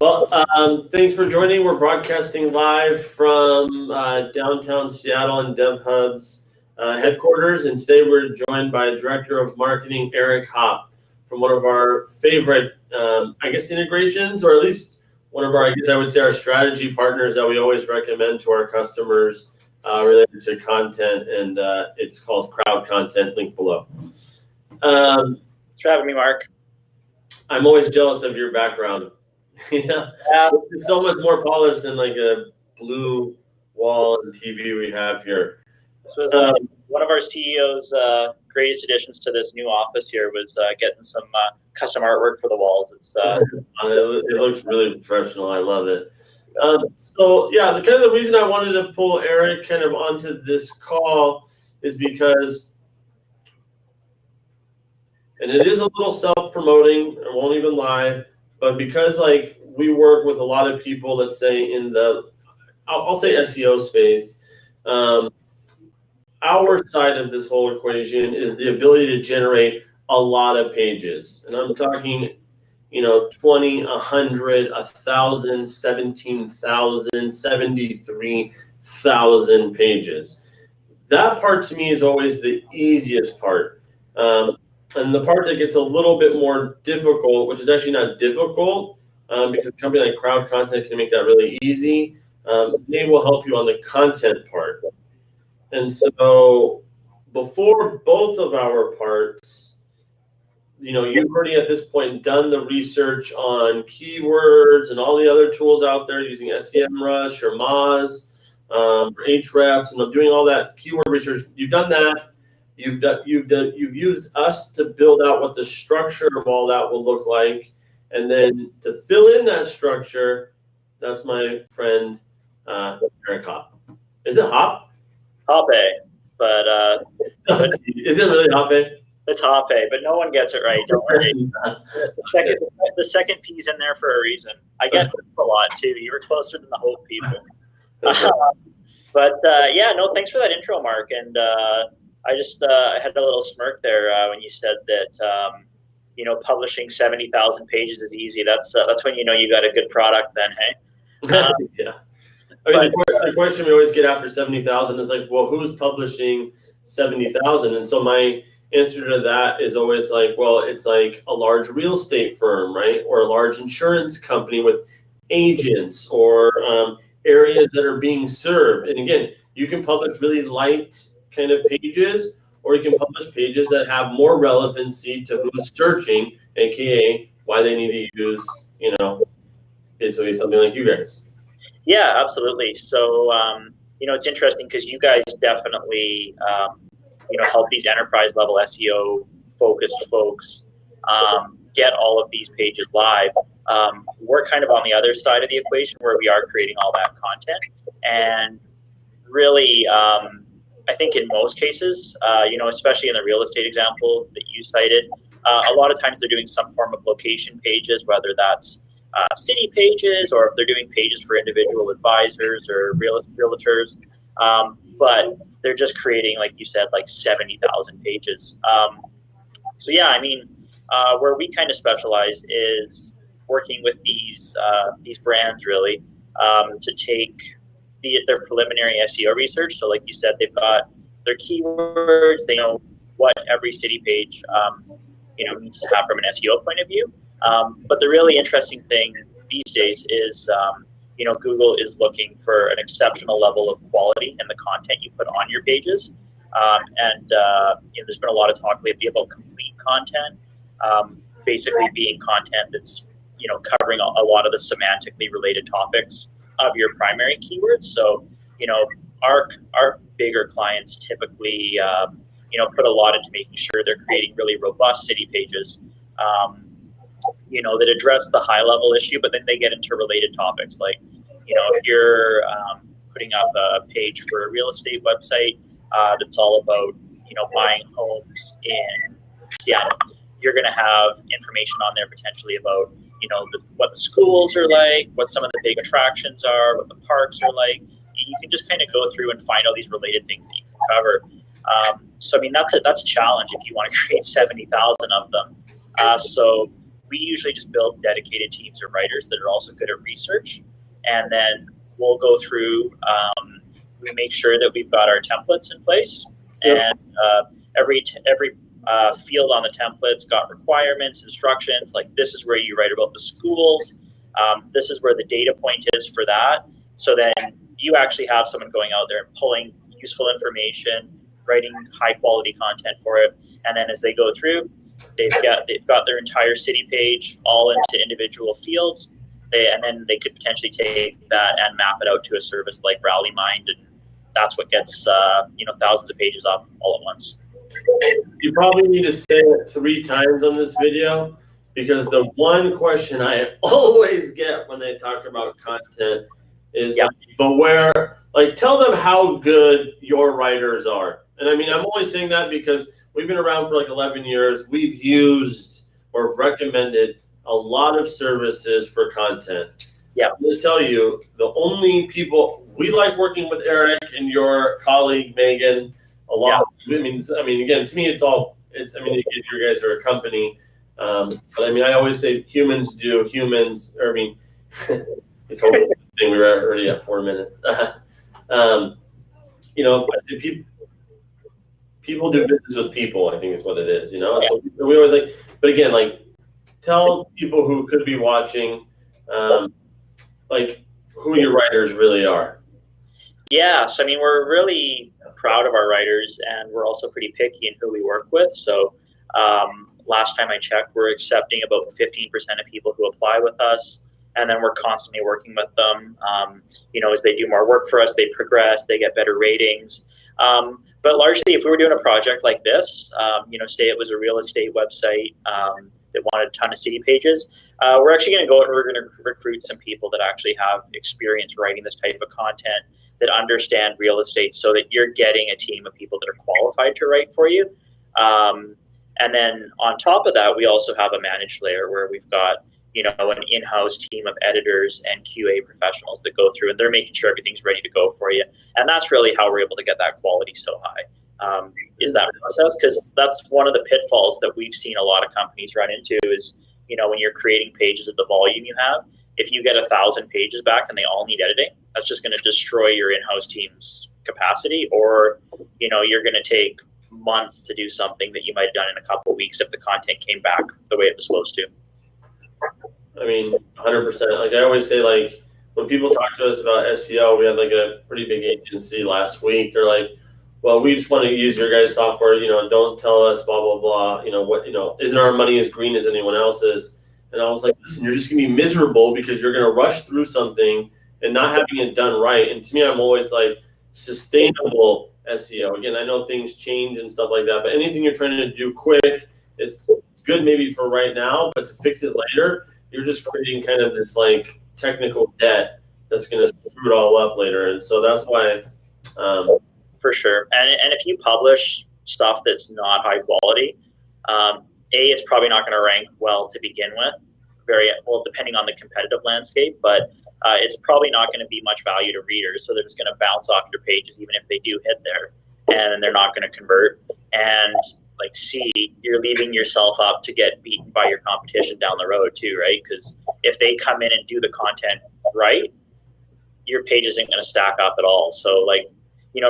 Well, thanks for joining. We're broadcasting live from downtown Seattle and DevHub's headquarters, and today we're joined by Director of Marketing Eric Hoppe from one of our favorite, integrations, or at least one of our, I would say, our strategy partners that we always recommend to our customers related to content, and it's called CrowdContent. Link below. Thanks for having me, Mark. I'm always jealous of your background. It's so much more polished than like a blue wall and TV we have here. This was one of our CEO's greatest additions to this new office here was getting some custom artwork for the walls. It looks really professional. I love it. The reason I wanted to pull Eric kind of onto this call is because, and it is a little self-promoting, I won't even lie, but because like we work with a lot of people, let's say in the, I'll say SEO space, our side of this whole equation is the ability to generate a lot of pages. And I'm talking, 20, 100, 1,000, 17,000, 73,000 pages. That part to me is always the easiest part. And the part that gets a little bit more difficult, which is actually not difficult, because a company like CrowdContent can make that really easy, they will help you on the content part. And so before both of our parts, you've already at this point done the research on keywords and all the other tools out there using SEMrush or Moz or Ahrefs, and doing all that keyword research. You've done that. You've used us to build out what the structure of all that will look like, and then to fill in that structure, that's my friend Eric Hoppe. Is it Hoppe? Hoppe, but is it really Hoppe? It's Hoppe, but no one gets it right. Don't worry. The second P's in there for a reason. I get it a lot too. You were closer than the Hope people. Thanks for that intro, Mark. And I just I had a little smirk there when you said that publishing 70,000 pages is easy. That's when you got a good product. Then, hey. Yeah. The question we always get after 70,000 is like, well, who's publishing 70,000? And so my answer to that is always like, well, it's like a large real estate firm, right, or a large insurance company with agents or areas that are being served. And again, you can publish really light kind of pages, or you can publish pages that have more relevancy to who's searching, aka why they need to use, basically something like you guys. Yeah, absolutely. So, it's interesting because you guys definitely, help these enterprise level SEO focused folks get all of these pages live. We're kind of on the other side of the equation where we are creating all that content, and really, I think in most cases, especially in the real estate example that you cited, a lot of times they're doing some form of location pages, whether that's city pages or if they're doing pages for individual advisors or realtors. But they're just creating, like you said, like 70,000 pages. Where we kind of specialize is working with these brands really to take their preliminary SEO research. So like you said, they've got their keywords, they know what every city page needs to have from an SEO point of view. But the really interesting thing these days is, Google is looking for an exceptional level of quality in the content you put on your pages. There's been a lot of talk lately about complete content, basically being content that's, covering a lot of the semantically related topics of your primary keywords. So, our bigger clients typically, put a lot into making sure they're creating really robust city pages, that address the high level issue, but then they get into related topics. Like, if you're putting up a page for a real estate website that's all about, buying homes in Seattle, you're going to have information on there potentially about, what the schools are like, what some of the big attractions are, what the parks are like. You can just kind of go through and find all these related things that you can cover. That's a challenge if you want to create 70,000 of them. we usually just build dedicated teams of writers that are also good at research, and then we'll go through. We make sure that we've got our templates in place, and every field on the template's got requirements, instructions. Like, this is where you write about the schools. This is where the data point is for that. So then you actually have someone going out there and pulling useful information, writing high quality content for it, and then as they go through, they've got their entire city page all into individual fields. And then they could potentially take that and map it out to a service like RallyMind, and that's what gets thousands of pages up all at once. You probably need to say it 3 times on this video, because the one question I always get when they talk about content is beware, like, tell them how good your writers are. And I mean, I'm always saying that because we've been around for like 11 years. We've used or recommended a lot of services for content. Yeah. I'm going to tell you, the only people we like working with Eric and your colleague Megan a lot. Yeah. I mean, again, to me, again, you guys are a company, but I mean, I always say humans do humans. Or I mean, it's a whole thing. We were already at 4 minutes. I say people do business with people. I think is what it is. So we always like, but again, like, tell people who could be watching, like, who your writers really are. Yeah, so I mean, we're really proud of our writers, and we're also pretty picky in who we work with. So last time I checked, we're accepting about 15% of people who apply with us, and then we're constantly working with them. As they do more work for us, they progress, they get better ratings. But largely, if we were doing a project like this, say it was a real estate website that wanted a ton of city pages, we're actually going to go out and we're going to recruit some people that actually have experience writing this type of content, that understand real estate, so that you're getting a team of people that are qualified to write for you. And then on top of that, we also have a managed layer where we've got, an in-house team of editors and QA professionals that go through, and they're making sure everything's ready to go for you. And that's really how we're able to get that quality so high, is that process. Because that's one of the pitfalls that we've seen a lot of companies run into is, when you're creating pages at the volume you have, if you get 1,000 pages back and they all need editing, that's just going to destroy your in-house team's capacity. Or, you're going to take months to do something that you might have done in a couple of weeks if the content came back the way it was supposed to. I mean, 100%. Like I always say, like, when people talk to us about SEO, we had like a pretty big agency last week. They're like, well, we just want to use your guys' software, don't tell us blah, blah, blah. Isn't our money as green as anyone else's? And I was like, listen, you're just going to be miserable because you're going to rush through something and not having it done right. And to me, I'm always like, sustainable SEO. Again, I know things change and stuff like that, but anything you're trying to do quick is good maybe for right now, but to fix it later, you're just creating kind of this like technical debt that's going to screw it all up later. And so that's why. For sure. And if you publish stuff that's not high quality, it's probably not going to rank well to begin with. Very well, depending on the competitive landscape, but it's probably not going to be much value to readers. So they're just going to bounce off your pages, even if they do hit there, and they're not going to convert. And like, you're leaving yourself up to get beaten by your competition down the road too, right? Because if they come in and do the content right, your page isn't going to stack up at all. So like,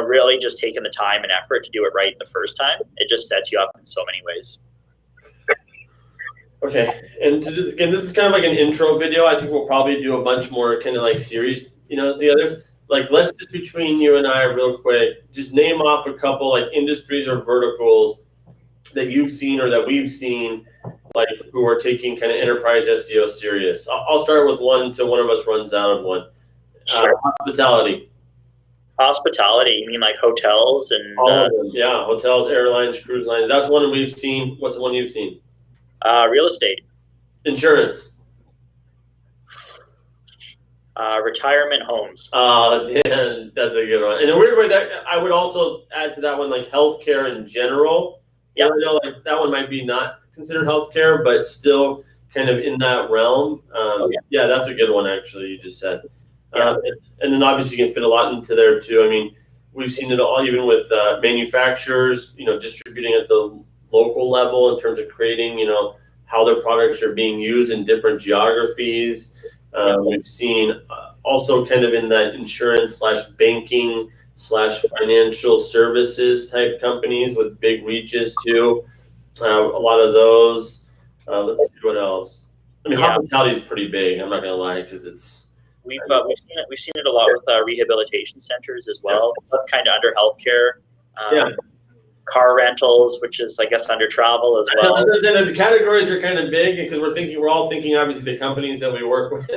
really just taking the time and effort to do it right the first time, it just sets you up in so many ways. Okay, and again, this is kind of like an intro video. I think we'll probably do a bunch more kind of like series. The other, like, let's just between you and I real quick, just name off a couple like industries or verticals that you've seen or that we've seen, like, who are taking kind of enterprise SEO serious. I'll start with one until one of us runs out of one. Sure. Hospitality. Hospitality, you mean like hotels and all of them. Yeah, hotels, airlines, cruise lines. That's one we've seen. What's the one you've seen? Real estate. Insurance. Retirement homes. Yeah, that's a good one. In a weird way, that I would also add to that one, like healthcare in general. Yeah, like that one might be not considered healthcare, but still kind of in that realm. Yeah, that's a good one, actually, you just said. Yeah. And then obviously you can fit a lot into there too. I mean, we've seen it all, even with manufacturers, distributing at the local level in terms of creating, how their products are being used in different geographies. We've seen also kind of in that insurance/banking/financial services type companies with big reaches too. A lot of those. Let's see what else. I mean, hospitality is pretty big. I'm not gonna lie, because it's we've seen it a lot with rehabilitation centers as well. That's kind of under healthcare. Car rentals, which is, I guess, under travel as well. The categories are kind of big because we're all thinking obviously the companies that we work with.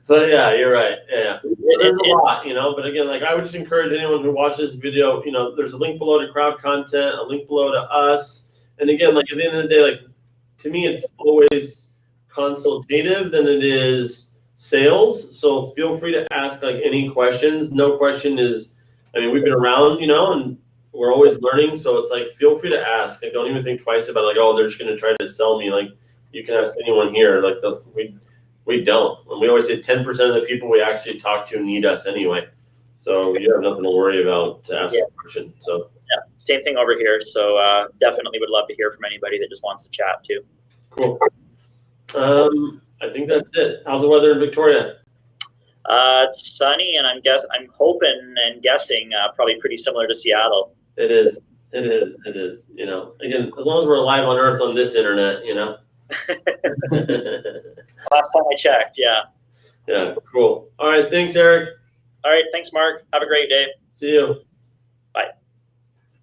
But yeah, you're right. Yeah, there's a lot, But again, like I would just encourage anyone who watches this video, there's a link below to CrowdContent, a link below to us, and again, like at the end of the day, like to me, it's always consultative than it is sales. So feel free to ask like any questions. No question is. I mean, we've been around, and we're always learning. So it's like, feel free to ask. Like, don't even think twice about like, oh, they're just going to try to sell me. Like, you can ask anyone here. Like, we don't. And we always say 10% of the people we actually talk to need us anyway. So you have nothing to worry about to ask a question. So same thing over here. So definitely would love to hear from anybody that just wants to chat too. Cool. I think that's it. How's the weather in Victoria? It's sunny, and I'm hoping and guessing probably pretty similar to Seattle. It is. Again, as long as we're alive on Earth on this internet, Last time I checked, yeah. Yeah, cool. All right, thanks, Eric. All right, thanks, Mark. Have a great day. See you.